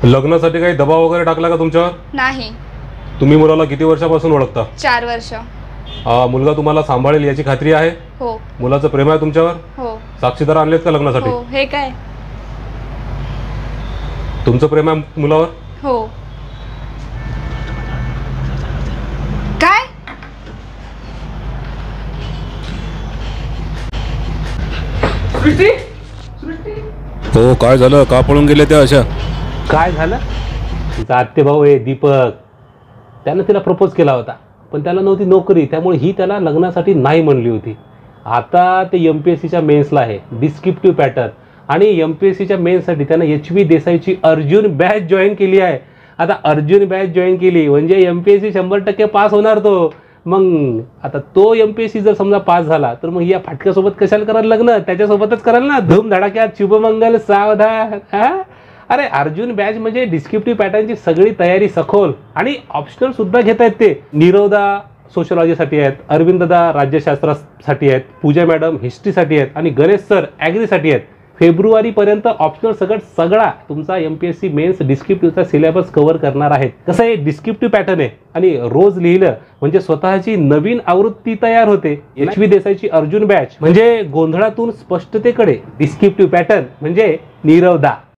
लग्नासाठी काही दबाव वगैरे टाकला का तुमच्यावर? नाही. तुम्ही मुलाला किती वर्षापासून ओळखता? 4 वर्ष. मुलगा तुम्हाला सांभाळेल याची खात्री आहे? हो. मुलाचं प्रेम आहे तुमच्यावर? हो. साक्षीदार आणलेत का लग्नासाठी? हो. हे काय? तुमचं प्रेम आहे मुलावर? हो. काय? सृष्टी, हो, काय झालं? का पळून गेले त्या अशा? काय झालं? तिचा आत्तेभाऊ आहे दीपक, त्यानं तिला प्रपोज केला होता, पण त्याला नव्हती नोकरी, त्यामुळे ही त्याला लग्नासाठी नाही म्हणली होती. आता ते MPSCच्या मेन्सला आहे, डिस्क्रिप्टिव्ह पॅटर्न, आणि MPSCच्या मेन्ससाठी त्यानं HV देसाईची अर्जुन बॅच जॉईन केली आहे. आता अर्जुन बॅच जॉईन केली म्हणजे MPSC 100% पास होणार तो. मग आता तो MPSC जर समजा पास झाला तर मग या फाटक्यासोबत कशाला करायला लग्न? त्याच्यासोबतच कराल ना, धूमधडाक्यात, शुभमंगल, सावधान. अरे अर्जुन बॅच म्हणजे डिस्क्रिप्टिव्ह पॅटर्नची सगळी तयारी सखोल, आणि ऑप्शनल सुद्धा घेत आहेत ते. नीरवदा सोशलॉजीसाठी आहेत, अरविंददा राज्यशास्त्रासाठी आहेत, पूजा मॅडम हिस्ट्रीसाठी आहेत, आणि गणेश सर ॲग्रीसाठी आहेत. फेब्रुवारीपर्यंत ऑप्शनल सगळा तुमचा MPSC मेन्स डिस्क्रिप्टिव्हचा सिलेबस कव्हर करणार आहेत. कसं आहे, डिस्क्रिप्टिव्ह पॅटर्न आहे आणि रोज लिहिलं म्हणजे स्वतःची नवीन आवृत्ती तयार होते. HV देसाईची अर्जुन बॅच म्हणजे गोंधळातून स्पष्टतेकडे, डिस्क्रिप्टिव्ह पॅटर्न म्हणजे नीरवदा.